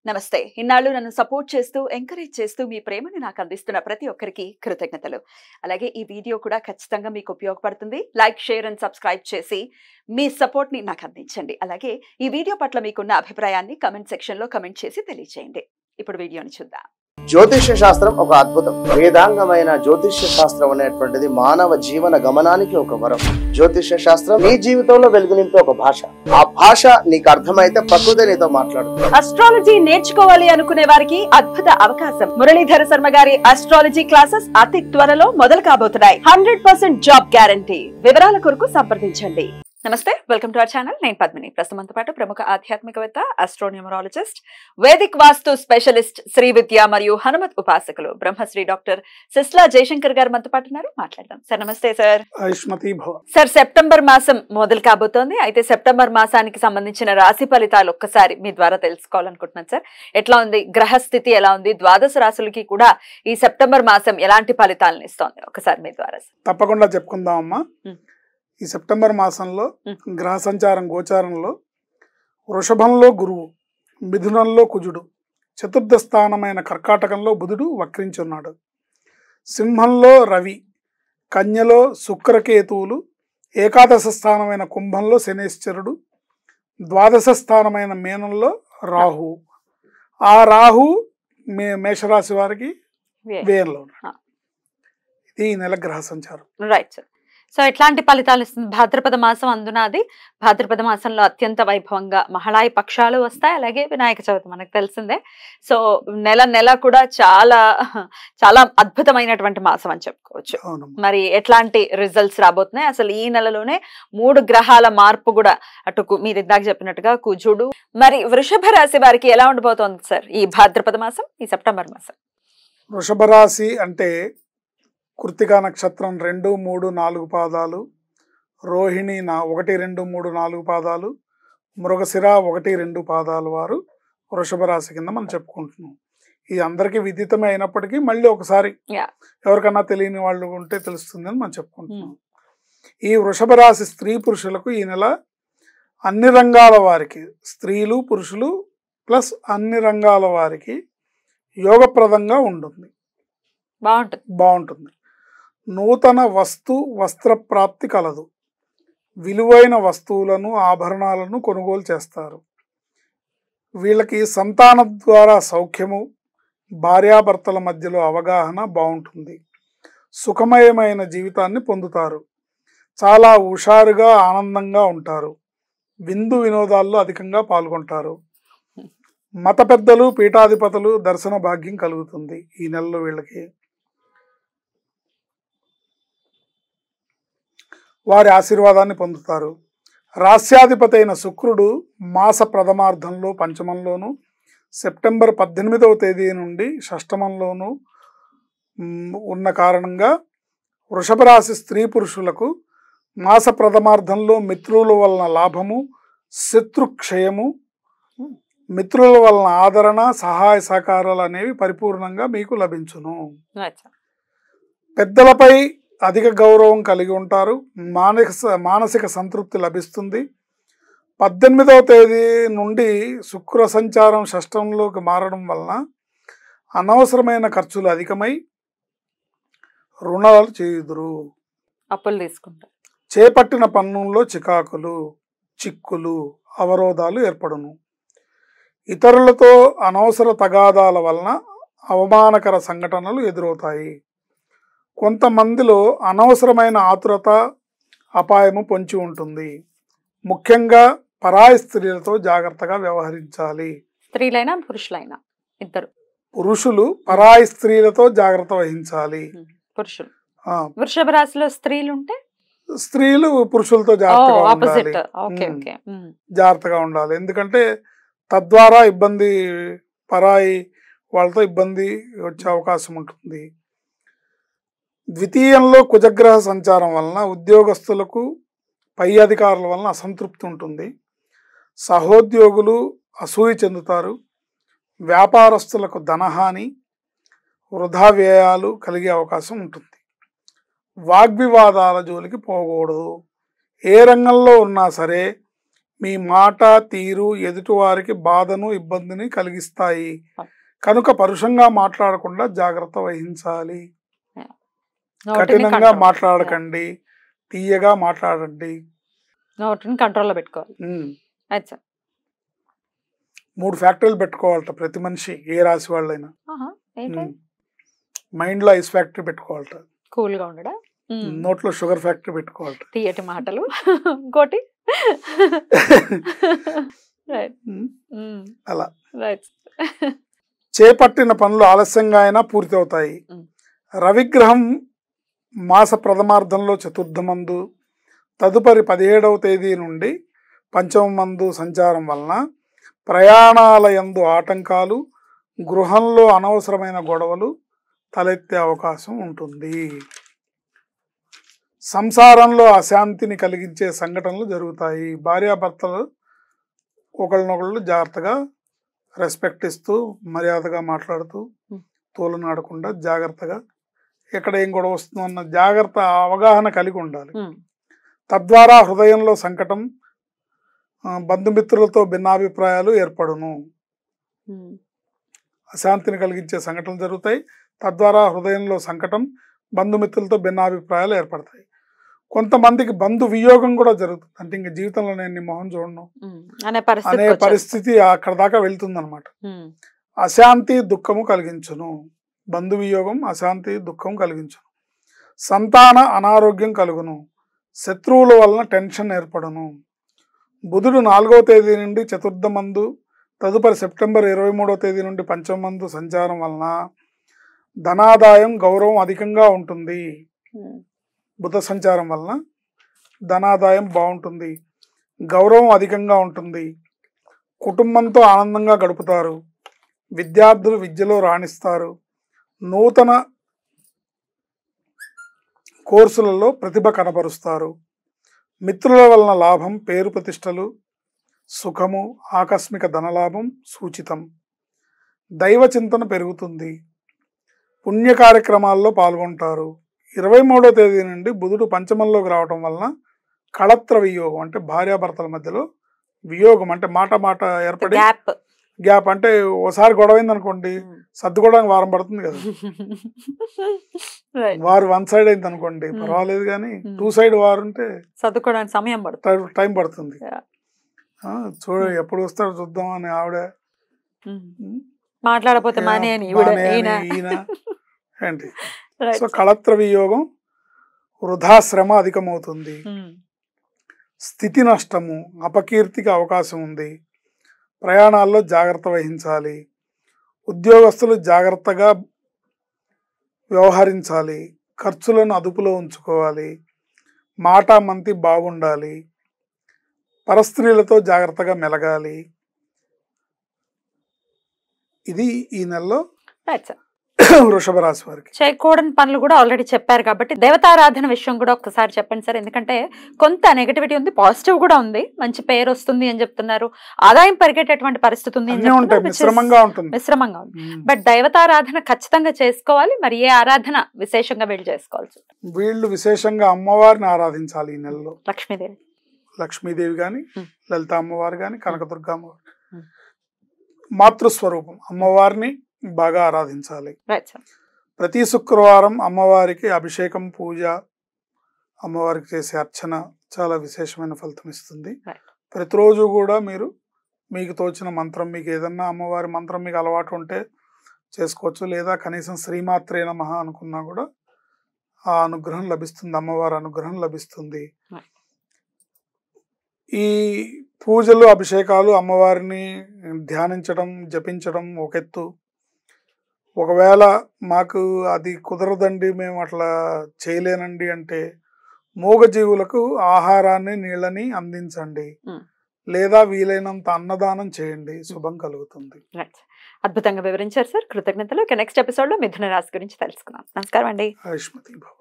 నమస్తే. ఇన్నాళ్ళు నన్ను సపోర్ట్ చేస్తూ, ఎంకరేజ్ చేస్తూ మీ ప్రేమని నాకు అందిస్తున్న ప్రతి ఒక్కరికి కృతజ్ఞతలు. అలాగే ఈ వీడియో కూడా ఖచ్చితంగా మీకు ఉపయోగపడుతుంది. లైక్, షేర్ అండ్ సబ్స్క్రైబ్ చేసి మీ సపోర్ట్‌ని నాకు అందించండి. అలాగే ఈ వీడియో పట్ల మీకున్న అభిప్రాయాన్ని కామెంట్ సెక్షన్‌లో కామెంట్ చేసి తెలియజేయండి. ఇప్పుడు వీడియోని చూద్దాం. జ్యోతిష్య శాస్త్రం ఒక అద్భుతం. వేదాంగమైన జ్యోతిష్య శాస్త్రం అనేటువంటిది మానవ జీవన గమనానికి ఒక వరం. జ్యోతిష్య శాస్త్రం నీ జీవితంలో వెలుగునింపే ఒక భాష. ఆ భాష నీకు అర్థమైతే ప్రకృతి నీతో మాట్లాడుతుంది. అస్ట్రాలజీ నేర్చుకోవాలి అనుకునే వారికి అద్భుత అవకాశం. మురళీధర శర్మ గారి అస్ట్రాలజీ క్లాసెస్ అతి త్వరలో మొదలు కాబోతున్నాయి. 100% జాబ్ గ్యారంటీ. వివరాల కొరకు సంప్రదించండి. నమస్తే, వెల్కమ్ టు అవర్ ఛానల్. నేను పద్మిని. ప్రస్తుతంతో పాటు ప్రముఖ ఆధ్యాత్మికవేత్త, ఆస్ట్రోన్యూమరాలజిస్ట్, వేదిక్ వాస్తు స్పెషలిస్ట్, శ్రీ విద్య మరియు హనుమత్ ఉపాసకులు బ్రహ్మశ్రీ డాక్టర్ సిస్లా జయశంకర్ గారు మనతో పాటు ఉన్నారు. మాట్లాడదాం. సార్ నమస్తే. సార్ సార్ సెప్టెంబర్ మాసం మొదలు కాబోతోంది. అయితే సెప్టెంబర్ మాసానికి సంబంధించిన రాశి ఫలితాలు ఒక్కసారి మీ ద్వారా తెలుసుకోవాలనుకుంటున్నాను సార్. ఎట్లా ఉంది గ్రహస్థితి, ఎలా ఉంది, ద్వాదశ రాశులకి కూడా ఈ సెప్టెంబర్ మాసం ఎలాంటి ఫలితాలను ఇస్తోంది ఒకసారి మీ ద్వారా? తప్పకుండా చెప్పుకుందాం అమ్మా. ఈ సెప్టెంబర్ మాసంలో గ్రహ సంచారం గోచారంలో వృషభంలో గురువు, మిథునంలో కుజుడు, చతుర్థ స్థానమైన కర్కాటకంలో బుధుడు వక్రించున్నాడు, సింహంలో రవి, కన్యలో శుక్రకేతువులు, ఏకాదశ స్థానమైన కుంభంలో శనేశ్వరుడు, ద్వాదశ స్థానమైన మీనంలో రాహు. ఆ రాహు మేషరాశి వారికి వ్యయంలో ఉన్నాడు. ఇది ఈ నెల గ్రహ సంచారం. Right sir. సో ఎట్లాంటి ఫలితాలు ఇస్తుంది? భాద్రపద మాసం అందున అది భాద్రపద మాసంలో అత్యంత వైభవంగా మహళాయి పక్షాలు వస్తాయి. అలాగే వినాయక చవితి మనకు తెలిసిందే. సో నెల నెల కూడా చాలా చాలా అద్భుతమైనటువంటి మాసం అని చెప్పుకోవచ్చు. మరి ఎట్లాంటి రిజల్ట్స్ రాబోతున్నాయి? అసలు ఈ నెలలోనే 3 గ్రహాల మార్పు కూడా, అటు మీరు ఇందాక చెప్పినట్టుగా కుజుడు. మరి వృషభ రాశి వారికి ఎలా ఉండబోతోంది సార్ ఈ భాద్రపద మాసం, ఈ సెప్టెంబర్ మాసం? వృషభ రాశి అంటే కృత్తికా నక్షత్రం 2, 3, 4 పాదాలు, రోహిణి 1, 2, 3, 4 పాదాలు, మృగశిర 1, 2 పాదాలు వారు వృషభ రాశి కింద మనం చెప్పుకుంటున్నాం. ఇది అందరికీ విదితమే అయినప్పటికీ మళ్ళీ ఒకసారి ఎవరికన్నా తెలియని వాళ్ళు ఉంటే తెలుస్తుంది అని మనం చెప్పుకుంటున్నాం. ఈ వృషభ రాశి స్త్రీ పురుషులకు ఈ నెల అన్ని రంగాల వారికి, స్త్రీలు పురుషులు ప్లస్ అన్ని రంగాల వారికి యోగప్రదంగా ఉంటుంది. బాగుంటుంది. నూతన వస్త్ర ప్రాప్తి కలదు. విలువైన వస్తువులను, ఆభరణాలను కొనుగోలు చేస్తారు. వీళ్ళకి సంతానం ద్వారా సౌఖ్యము, భార్యాభర్తల మధ్యలో అవగాహన బాగుంటుంది. సుఖమయమైన జీవితాన్ని పొందుతారు. చాలా హుషారుగా, ఆనందంగా ఉంటారు. విందు వినోదాల్లో అధికంగా పాల్గొంటారు. మత పెద్దలు, పీఠాధిపతులు దర్శన భాగ్యం కలుగుతుంది ఈ నెలలో. వీళ్ళకి వారి ఆశీర్వాదాన్ని పొందుతారు. రాస్యాధిపతి అయిన శుక్రుడు మాస ప్రథమార్థంలో పంచమంలోను, సెప్టెంబర్ 18వ తేదీ నుండి షష్టమంలోను ఉన్న కారణంగా వృషభ రాశి స్త్రీ పురుషులకు మాస ప్రథమార్థంలో మిత్రుల వలన లాభము, శత్రుక్షయము, మిత్రుల వలన ఆదరణ, సహాయ సహకారాలు అనేవి పరిపూర్ణంగా మీకు లభించును. పెద్దలపై అధిక గౌరవం కలిగి ఉంటారు. మానసిక సంతృప్తి లభిస్తుంది. 18వ తేదీ నుండి శుక్ర సంచారం షష్టంలోకి మారడం వలన అనవసరమైన ఖర్చులు అధికమై రుణాలు చేయుదురు, అప్పులు తీసుకుంటారు. చేపట్టిన పన్నుల్లో చిక్కులు, అవరోధాలు ఏర్పడును. ఇతరులతో అనవసర తగాదాల వలన అవమానకర సంఘటనలు ఎదురవుతాయి. కొంతమందిలో అనవసరమైన ఆతురత, అపాయము పొంచి ఉంటుంది. ముఖ్యంగా పరాయి స్త్రీలతో జాగ్రత్తగా వ్యవహరించాలి. స్త్రీలైనా పురుషులైనా ఇద్దరు. పురుషులు పరాయి స్త్రీలతో జాగ్రత్త వహించాలి. పురుషులు వృషభ రాశిలో స్త్రీలు ఉంటే స్త్రీలు పురుషులతో జాగ్రత్తగా ఉండాలి. ఎందుకంటే తద్వారా ఇబ్బంది, పరాయి వాళ్ళతో ఇబ్బంది వచ్చే అవకాశం ఉంటుంది. ద్వితీయంలో కుజగ్రహ సంచారం వలన ఉద్యోగస్తులకు, పై అధికారుల వలన అసంతృప్తి ఉంటుంది. సహోద్యోగులు అసూయ చెందుతారు. వ్యాపారస్తులకు ధనహాని, వృధా వ్యయాలు కలిగే అవకాశం ఉంటుంది. వాగ్వివాదాల జోలికి పోకూడదు. ఏ రంగంలో ఉన్నా సరే మీ మాట తీరు ఎదుటివారికి బాధను ఇబ్బందిని కలిగిస్తాయి కనుక పరుషంగా మాట్లాడకుండా జాగ్రత్త వహించాలి. కఠినంగా మాట్లాడకండి, తీయగా మాట్లాడండి. నోటిని కంట్రోల్లో పెట్టుకోవాలి. 3 ఫ్యాక్టరీలు పెట్టుకోవాలట ప్రతి మనిషి, ఏ రాశి వాళ్ళైనా. మైండ్ లో ఐస్ ఫ్యాక్టరీ పెట్టుకోవాలట, కూల్ గా ఉండడా. నోట్లో షుగర్ ఫ్యాక్టరీ పెట్టుకోవాలట, తీయటి మాటలు. ఇంకోటి అలా చేపట్టిన పనులు ఆలస్యంగా అయినా పూర్తి అవుతాయి. రవిగ్రహం మాస ప్రథమార్థంలో చతుర్థమందు తదుపరి 17వ తేదీ నుండి 5వ మందు సంచారం వలన ప్రయాణాల యందు ఆటంకాలు, గృహంలో అనవసరమైన గొడవలు తలెత్తే అవకాశం ఉంటుంది. సంసారంలో అశాంతిని కలిగించే సంఘటనలు జరుగుతాయి. భార్యాభర్తలు ఒకళ్ళనొకళ్ళు జాగ్రత్తగా రెస్పెక్ట్ ఇస్తూ మర్యాదగా మాట్లాడుతూ తోలనాడకుండా జాగ్రత్తగా ఎక్కడ ఏం గొడవ వస్తుందో అన్న జాగ్రత్త అవగాహన కలిగి ఉండాలి. తద్వారా హృదయంలో సంకటం, బంధుమిత్రులతో భిన్నాభిప్రాయాలు ఏర్పడును. అశాంతిని కలిగించే సంఘటనలు జరుగుతాయి. తద్వారా హృదయంలో సంకటం, బంధుమిత్రులతో భిన్నాభిప్రాయాలు ఏర్పడతాయి. కొంతమందికి బంధు వియోగం కూడా జరుగుతుంది. అంటే ఇంక జీవితంలో నేను నీ మొహం చూడను అనే పరిస్థితి అక్కడ దాకా వెళ్తుంది అనమాట. అశాంతి దుఃఖము కలిగించును. బంధు వియోగం అశాంతి దుఃఖం కలిగించును. సంతాన అనారోగ్యం కలుగును. శత్రువుల వలన టెన్షన్ ఏర్పడును. బుధుడు 4వ తేదీ నుండి చతుర్థమందు తదుపరి సెప్టెంబర్ 23వ తేదీ నుండి 5వ మందు సంచారం వలన ధనాదాయం, గౌరవం అధికంగా ఉంటుంది. బుధ సంచారం వలన ధనాదాయం బాగుంటుంది, గౌరవం అధికంగా ఉంటుంది. కుటుంబంతో ఆనందంగా గడుపుతారు. విద్యార్థులు విద్యలో రాణిస్తారు. నూతన కోర్సులలో ప్రతిభ కనబరుస్తారు. మిత్రుల వలన లాభం, పేరు ప్రతిష్టలు, సుఖము, ఆకస్మిక ధనలాభం సూచితం. దైవ చింతన పెరుగుతుంది. పుణ్య కార్యక్రమాల్లో పాల్గొంటారు. 23వ తేదీ నుండి బుధుడు పంచమంలోకి రావటం వలన కళత్ర వియోగం, అంటే భార్యాభర్తల మధ్యలో వియోగం, అంటే మాట ఏర్పడి గ్యాప్, అంటే ఓసారి గొడవైంది అనుకోండి సర్దుకోవడానికి వారం పడుతుంది కదా. వారు 1 సైడ్ అయింది అనుకోండి పర్వాలేదు, కానీ 2 సైడ్ వారు ఉంటే సర్దుకోవడానికి సమయం పడుతుంది, టైం పడుతుంది. చూడ ఎప్పుడు వస్తాడో చూద్దాం అని ఆవిడ మాట్లాడపోతే ఈయన ఏంటి. సో కళత్ర వియోగం, వృధాశ్రమ అధికమవుతుంది. స్థితి నష్టము, అపకీర్తికి అవకాశం ఉంది. ప్రయాణాల్లో జాగ్రత్త వహించాలి. ఉద్యోగస్తులు జాగ్రత్తగా వ్యవహరించాలి. ఖర్చులను అదుపులో ఉంచుకోవాలి. మాటామంతి బాగుండాలి. పరస్త్రీలతో జాగ్రత్తగా మెలగాలి. ఇది ఈ నెలలో వృషభ రాశి వారికి చేయకూడని పనులు కూడా ఆల్రెడీ చెప్పారు కాబట్టి దేవతారాధన విషయం కూడా ఒకసారి చెప్పండి సార్. ఎందుకంటే కొంత నెగటివిటీ ఉంది, పాజిటివ్ కూడా ఉంది. మంచి పేరు వస్తుంది అని చెప్తున్నారు, ఆదాయం పెరిగేటటువంటి పరిస్థితి ఉంది, మిశ్రమంగా ఉంటుంది. బట్ దైవతారాధన ఖచ్చితంగా చేసుకోవాలి. మరి ఏ ఆరాధన విశేషంగా వీళ్ళు చేసుకోవాల్సి? వీళ్ళు విశేషంగా అమ్మవారిని ఆరాధించాలి ఈ నెలలో. లక్ష్మీదేవి గాని, లలిత అమ్మవారు గాని, కనకదుర్గ అమ్మవారు, మాతృస్వరూపం అమ్మవారిని బాగా ఆరాధించాలి. ప్రతి శుక్రవారం అమ్మవారికి అభిషేకం, పూజ, అమ్మవారికి చేసే అర్చన చాలా విశేషమైన ఫలితం ఇస్తుంది. ప్రతిరోజు కూడా మీరు మీకు తోచిన మంత్రం, మీకు ఏదన్నా అమ్మవారి మంత్రం మీకు అలవాటు ఉంటే చేసుకోవచ్చు, లేదా కనీసం శ్రీమాత్రే నమః అనుకున్నా కూడా ఆ అనుగ్రహం లభిస్తుంది, అమ్మవారి అనుగ్రహం లభిస్తుంది. ఈ పూజలు, అభిషేకాలు, అమ్మవారిని ధ్యానించడం, జపించడం ఒక ఎత్తు. ఒకవేళ మాకు అది కుదరదండి, మేము అట్లా చేయలేనండి అంటే మూగజీవులకు ఆహారాన్ని, నీళ్ళని అందించండి, లేదా వీలైనంత అన్నదానం చేయండి, శుభం కలుగుతుంది. అద్భుతంగా వివరించారు సార్, కృతజ్ఞతలు. నెక్స్ట్ ఎపిసోడ్ లో మిథున రాశి గురించి తెలుసుకుందాం. నమస్కారం అండి. ఆయుష్మతి భవ.